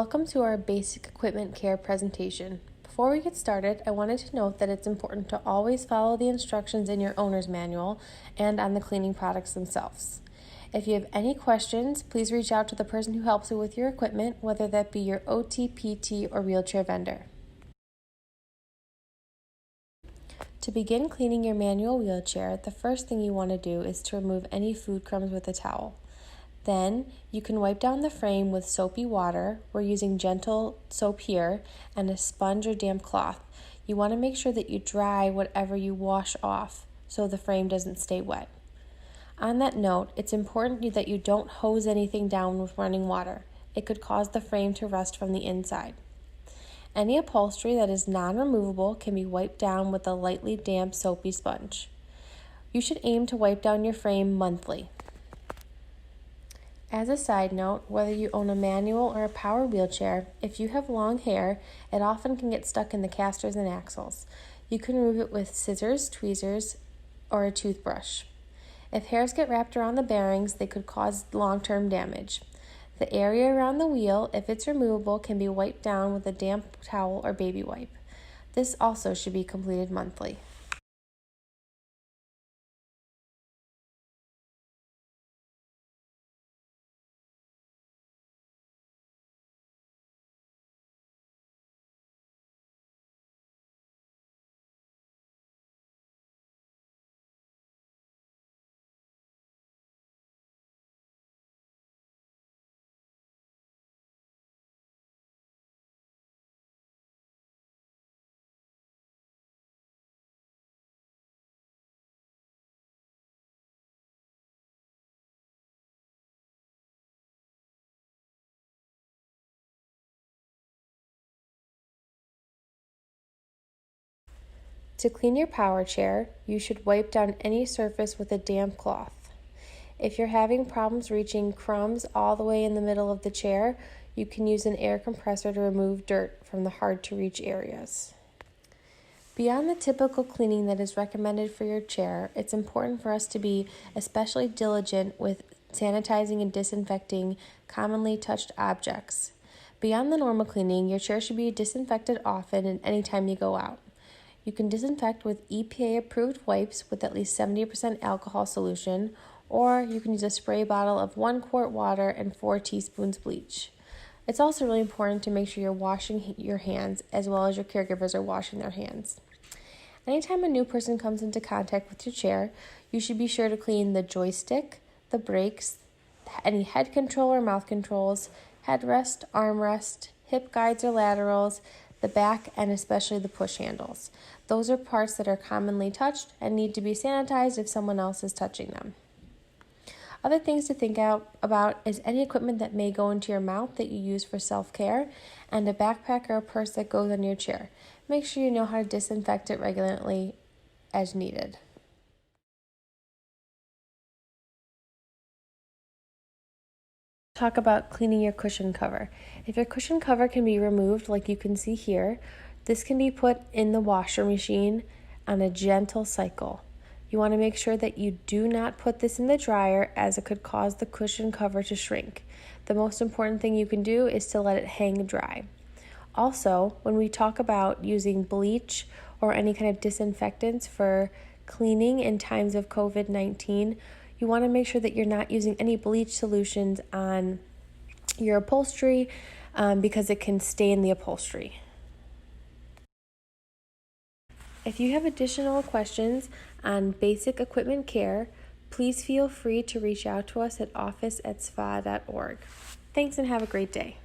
Welcome to our basic equipment care presentation. Before we get started, I wanted to note that it's important to always follow the instructions in your owner's manual and on the cleaning products themselves. If you have any questions, please reach out to the person who helps you with your equipment, whether that be your OT, PT, or wheelchair vendor. To begin cleaning your manual wheelchair, the first thing you want to do is to remove any food crumbs with a towel. Then you can wipe down the frame with soapy water. We're using gentle soap here and a sponge or damp cloth. You want to make sure that you dry whatever you wash off so the frame doesn't stay wet. On that note, it's important that you don't hose anything down with running water. It could cause the frame to rust from the inside. Any upholstery that is non-removable can be wiped down with a lightly damp soapy sponge. You should aim to wipe down your frame monthly. As a side note, whether you own a manual or a power wheelchair, if you have long hair, it often can get stuck in the casters and axles. You can remove it with scissors, tweezers, or a toothbrush. If hairs get wrapped around the bearings, they could cause long-term damage. The area around the wheel, if it's removable, can be wiped down with a damp towel or baby wipe. This also should be completed monthly. To clean your power chair, you should wipe down any surface with a damp cloth. If you're having problems reaching crumbs all the way in the middle of the chair, you can use an air compressor to remove dirt from the hard-to-reach areas. Beyond the typical cleaning that is recommended for your chair, it's important for us to be especially diligent with sanitizing and disinfecting commonly touched objects. Beyond the normal cleaning, your chair should be disinfected often and anytime you go out. You can disinfect with EPA-approved wipes with at least 70% alcohol solution, or you can use a spray bottle of 1 quart water and 4 teaspoons bleach. It's also really important to make sure you're washing your hands as well as your caregivers are washing their hands. Anytime a new person comes into contact with your chair, you should be sure to clean the joystick, the brakes, any head control or mouth controls, headrest, armrest, hip guides or laterals, the back, and especially the push handles. Those are parts that are commonly touched and need to be sanitized if someone else is touching them. Other things to think about is any equipment that may go into your mouth that you use for self-care, and a backpack or a purse that goes on your chair. Make sure you know how to disinfect it regularly as needed. Talk about cleaning your cushion cover. If your cushion cover can be removed, like you can see here, this can be put in the washer machine on a gentle cycle. You want to make sure that you do not put this in the dryer, as it could cause the cushion cover to shrink. The most important thing you can do is to let it hang dry. Also, when we talk about using bleach or any kind of disinfectants for cleaning in times of COVID-19, you want to make sure that you're not using any bleach solutions on your upholstery because it can stain the upholstery. If you have additional questions on basic equipment care, please feel free to reach out to us at office@sva.org. Thanks and have a great day.